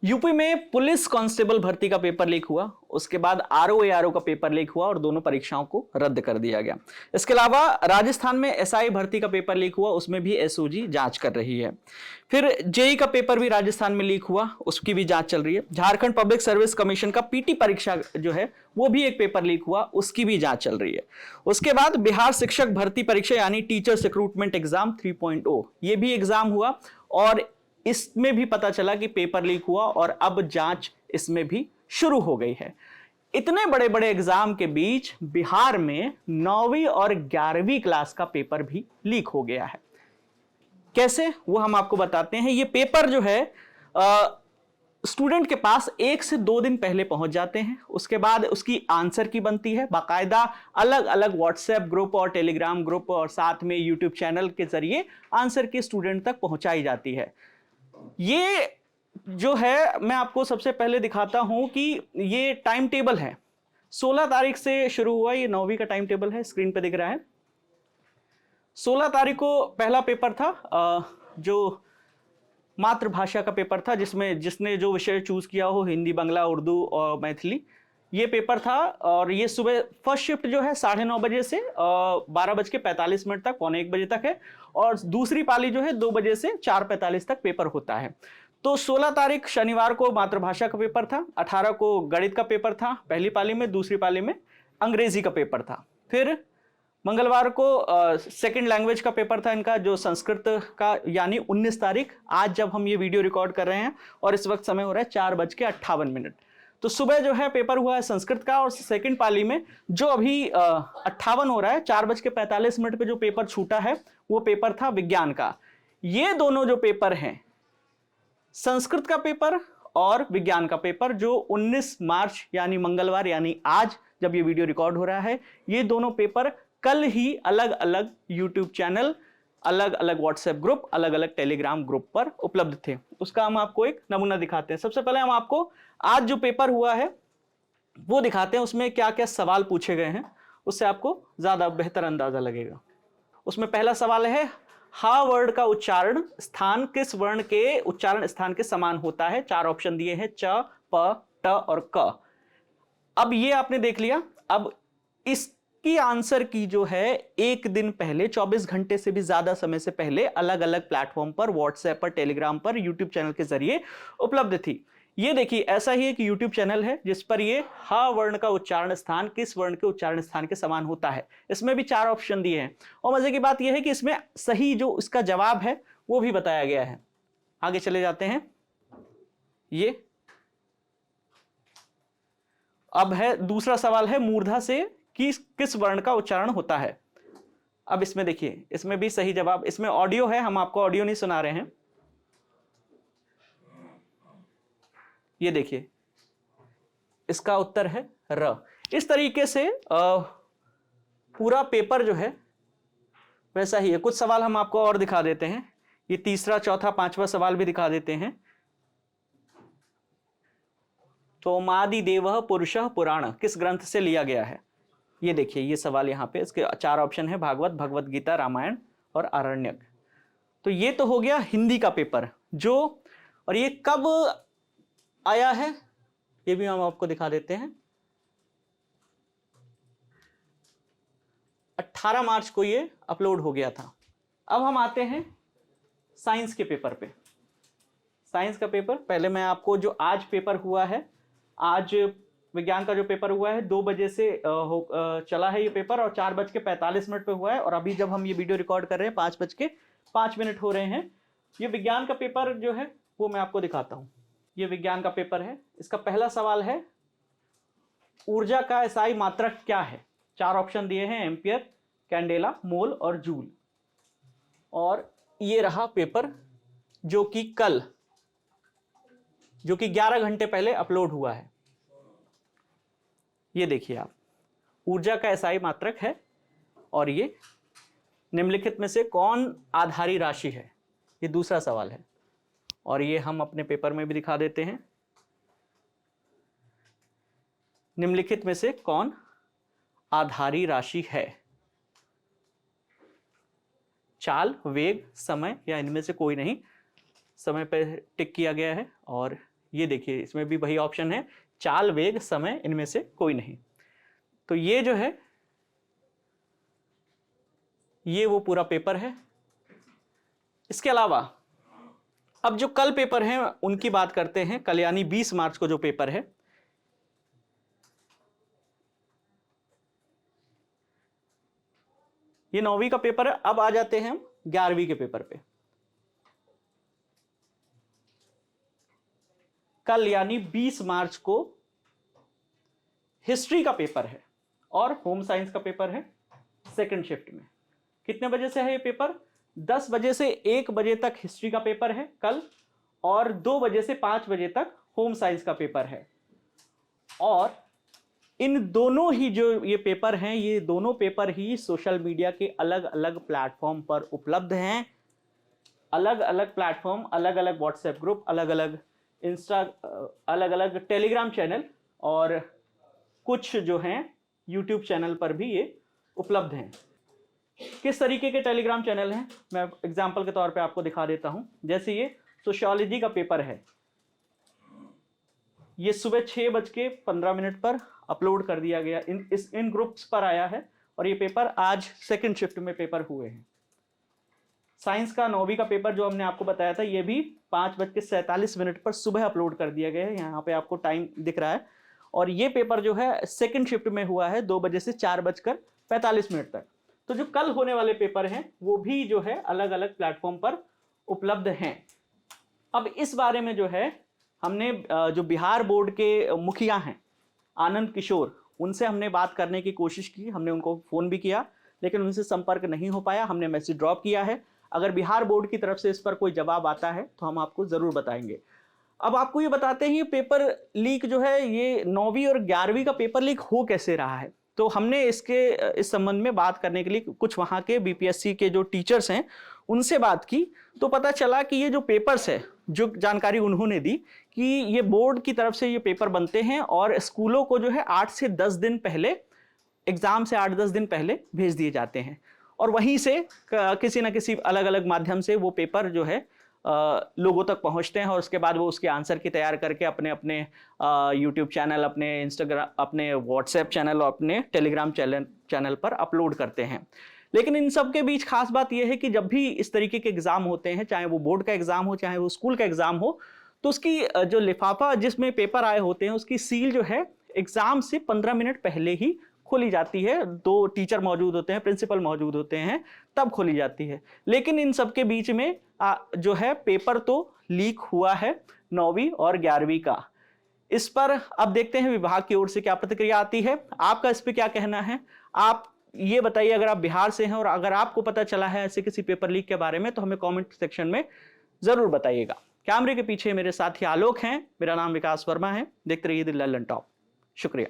UP में police constable भर्ती का पेपर लीक हुआ, उसके बाद आरओ एआरओ का पेपर लीक हुआ और दोनों परीक्षाओं को रद्द कर दिया गया। इसके अलावा राजस्थान में एसआई भर्ती का पेपर लीक हुआ, उसमें भी एसओजी जांच कर रही है। फिर जेई का पेपर भी राजस्थान में लीक हुआ, उसकी भी जांच चल रही है। झारखंड पब्लिक सर्विस कमीशन का पीटी परीक्षा जो है वो भी एक पेपर लीक हुआ, उसकी भी जांच चल रही है। उसके बाद बिहार शिक्षक भर्ती परीक्षा यानी टीचर्स रिक्रूटमेंट एग्जाम 3.0 ये भी एग्जाम हुआ और इसमें भी पता चला कि पेपर लीक हुआ और अब जांच इसमें भी शुरू हो गई है। इतने बड़े बड़े एग्जाम के बीच बिहार में 9वीं और 11वीं क्लास का पेपर भी लीक हो गया है। कैसे, वो हम आपको बताते हैं। ये पेपर जो है स्टूडेंट के पास 1 से 2 दिन पहले पहुंच जाते हैं, उसके बाद उसकी आंसर की बनती है, बाकायदा अलग अलग व्हाट्सएप ग्रुप और टेलीग्राम ग्रुप और साथ में यूट्यूब चैनल के जरिए आंसर की स्टूडेंट तक पहुंचाई जाती है। ये जो है मैं आपको सबसे पहले दिखाता हूं कि ये टाइम टेबल है। 16 तारीख से शुरू हुआ, ये 9वीं का टाइम टेबल है, स्क्रीन पे दिख रहा है। 16 तारीख को पहला पेपर था जो मातृभाषा का पेपर था, जिसमें जिसने जो विषय चूज किया हो, हिंदी, बांग्ला, उर्दू और मैथिली, ये पेपर था। और ये सुबह फर्स्ट शिफ्ट जो है 9:30 बजे से 12:45 तक, 12:45 बजे तक है। और दूसरी पाली जो है 2 बजे से 4:45 तक पेपर होता है। तो 16 तारीख शनिवार को मातृभाषा का पेपर था, 18 को गणित का पेपर था पहली पाली में, दूसरी पाली में अंग्रेजी का पेपर था। फिर मंगलवार को सेकंड लैंग्वेज का पेपर था इनका, जो संस्कृत का, यानी 19 तारीख, आज जब हम ये वीडियो रिकॉर्ड कर रहे हैं और इस वक्त समय हो रहा है 4:58। तो सुबह जो है पेपर हुआ है संस्कृत का, और सेकंड पाली में जो अभी 58 हो रहा है, 4:45 पे जो पेपर छूटा है वो पेपर था विज्ञान का। ये दोनों जो पेपर हैं, संस्कृत का पेपर और विज्ञान का पेपर, जो 19 मार्च यानी मंगलवार, यानी आज जब ये वीडियो रिकॉर्ड हो रहा है, ये दोनों पेपर कल ही अलग अलग यूट्यूब चैनल, अलग अलग व्हाट्सएप ग्रुप, अलग अलग टेलीग्राम ग्रुप पर उपलब्ध थे। उसका हम आपको एक नमूना दिखाते हैं। सबसे पहले हम आपको आज जो पेपर हुआ है वो दिखाते हैं, उसमें क्या क्या सवाल पूछे गए हैं, उससे आपको ज्यादा बेहतर अंदाजा लगेगा। उसमें पहला सवाल है, हा वर्ड का उच्चारण स्थान किस वर्ण के उच्चारण स्थान के समान होता है? 4 ऑप्शन दिए हैं, च, प, ट और क। अब ये आपने देख लिया। अब इसकी आंसर की जो है 1 दिन पहले, 24 घंटे से भी ज्यादा समय से पहले अलग अलग प्लेटफॉर्म पर, व्हाट्सएप पर, टेलीग्राम पर, यूट्यूब चैनल के जरिए उपलब्ध थी। ये देखिए, ऐसा ही एक यूट्यूब चैनल है जिस पर ये हा वर्ण का उच्चारण स्थान किस वर्ण के उच्चारण स्थान के समान होता है, इसमें भी 4 ऑप्शन दिए हैं। और मजे की बात यह है कि इसमें सही जो इसका जवाब है वो भी बताया गया है। आगे चले जाते हैं। ये अब है दूसरा सवाल है, मूर्धा से किस वर्ण का उच्चारण होता है? अब इसमें देखिए, इसमें भी सही जवाब, इसमें ऑडियो है, हम आपको ऑडियो नहीं सुना रहे हैं। ये देखिए, इसका उत्तर है र। इस तरीके से पूरा पेपर जो है वैसा ही है। कुछ सवाल हम आपको और दिखा देते हैं, ये तीसरा, चौथा, 5वां सवाल भी दिखा देते हैं। तोमादि देवः पुरुषः पुराण किस ग्रंथ से लिया गया है? ये देखिए, ये सवाल यहां पे, इसके 4 ऑप्शन है, भागवत, भगवत गीता, रामायण और आरण्यक। तो ये तो हो गया हिंदी का पेपर जो, और ये कब आया है ये भी हम आपको दिखा देते हैं। 18 मार्च को ये अपलोड हो गया था। अब हम आते हैं साइंस के पेपर पे। साइंस का पेपर पहले मैं आपको, जो आज पेपर हुआ है, आज विज्ञान का जो पेपर हुआ है 2 बजे से चला है ये पेपर, और 4:45 पे हुआ है। और अभी जब हम ये वीडियो रिकॉर्ड कर रहे हैं 5:05 हो रहे हैं। ये विज्ञान का पेपर जो है वो मैं आपको दिखाता हूं। ये विज्ञान का पेपर है। इसका पहला सवाल है, ऊर्जा का एसआई मात्रक क्या है? 4 ऑप्शन दिए हैं, एम्पियर, कैंडेला, मोल और जूल। और ये रहा पेपर जो कि कल, जो कि 11 घंटे पहले अपलोड हुआ है। ये देखिए आप, ऊर्जा का एसआई मात्रक है, और ये निम्नलिखित में से कौन आधारी राशि है? ये दूसरा सवाल है, और ये हम अपने पेपर में भी दिखा देते हैं। निम्नलिखित में से कौन आधारी राशि है? चाल, वेग, समय या इनमें से कोई नहीं। समय पर टिक किया गया है और ये देखिए इसमें भी वही ऑप्शन है, चाल, वेग, समय, इनमें से कोई नहीं। तो ये जो है ये वो पूरा पेपर है। इसके अलावा अब जो कल पेपर हैं उनकी बात करते हैं। कल यानी 20 मार्च को जो पेपर है, ये 9वीं का पेपर है। अब आ जाते हैं हम 11वीं के पेपर पे। कल यानी 20 मार्च को हिस्ट्री का पेपर है और होम साइंस का पेपर है सेकंड शिफ्ट में। कितने बजे से है ये पेपर? 10 बजे से 1 बजे तक हिस्ट्री का पेपर है कल, और 2 बजे से 5 बजे तक होम साइंस का पेपर है। और इन दोनों ही जो ये पेपर हैं, ये दोनों पेपर ही सोशल मीडिया के अलग अलग प्लेटफॉर्म पर उपलब्ध हैं। अलग अलग प्लेटफॉर्म, अलग अलग व्हाट्सएप ग्रुप, अलग अलग इंस्टा, अलग अलग टेलीग्राम चैनल और कुछ जो हैं यूट्यूब चैनल पर भी ये उपलब्ध हैं। किस तरीके के टेलीग्राम चैनल हैं मैं एग्जांपल के तौर पे आपको दिखा देता हूं। जैसे ये सोशियोलॉजी का पेपर है, ये सुबह 6:15 पर अपलोड कर दिया गया, इन ग्रुप्स पर आया है, और ये पेपर आज सेकंड शिफ्ट में पेपर हुए हैं। साइंस का 9वीं का पेपर जो हमने आपको बताया था, ये भी 5:47 पर सुबह अपलोड कर दिया गया है। यहाँ पे आपको टाइम दिख रहा है। और ये पेपर जो है सेकंड शिफ्ट में हुआ है 2 बजे से 4:45 तक। तो जो कल होने वाले पेपर हैं वो भी जो है अलग अलग प्लेटफॉर्म पर उपलब्ध हैं। अब इस बारे में जो है हमने जो बिहार बोर्ड के मुखिया हैं आनंद किशोर, उनसे हमने बात करने की कोशिश की। हमने उनको फ़ोन भी किया लेकिन उनसे संपर्क नहीं हो पाया। हमने मैसेज ड्रॉप किया है। अगर बिहार बोर्ड की तरफ से इस पर कोई जवाब आता है तो हम आपको ज़रूर बताएंगे। अब आपको ये बताते हैं ये पेपर लीक जो है, ये 9वीं और 11वीं का पेपर लीक हो कैसे रहा है। तो हमने इस संबंध में बात करने के लिए कुछ वहाँ के बीपीएससी के जो टीचर्स हैं उनसे बात की। तो पता चला कि ये जो पेपर्स है, जो जानकारी उन्होंने दी कि ये बोर्ड की तरफ से ये पेपर बनते हैं और स्कूलों को जो है 8 से 10 दिन पहले, एग्जाम से 8-10 दिन पहले भेज दिए जाते हैं, और वहीं से किसी न किसी अलग अलग माध्यम से वो पेपर जो है लोगों तक पहुंचते हैं, और उसके बाद वो उसके आंसर की तैयार करके अपने अपने यूट्यूब चैनल, अपने इंस्टाग्राम, अपने व्हाट्सएप चैनल और अपने टेलीग्राम चैनल पर अपलोड करते हैं। लेकिन इन सब के बीच खास बात यह है कि जब भी इस तरीके के एग्जाम होते हैं, चाहे वो बोर्ड का एग्जाम हो चाहे वो स्कूल का एग्जाम हो, तो उसकी जो लिफाफा जिसमें पेपर आए होते हैं उसकी सील जो है एग्जाम से 15 मिनट पहले ही खोली जाती है। 2 टीचर मौजूद होते हैं, प्रिंसिपल मौजूद होते हैं, तब खोली जाती है। लेकिन इन सब के बीच में जो है पेपर तो लीक हुआ है 9वीं और 11वीं का। इस पर अब देखते हैं विभाग की ओर से क्या प्रतिक्रिया आती है। आपका इस पर क्या कहना है, आप ये बताइए। अगर आप बिहार से हैं और अगर आपको पता चला है ऐसे किसी पेपर लीक के बारे में तो हमें कमेंट सेक्शन में जरूर बताइएगा। कैमरे के पीछे मेरे साथी आलोक हैं, मेरा नाम विकास वर्मा है। देखते रहिए द लल्लन टॉप। शुक्रिया।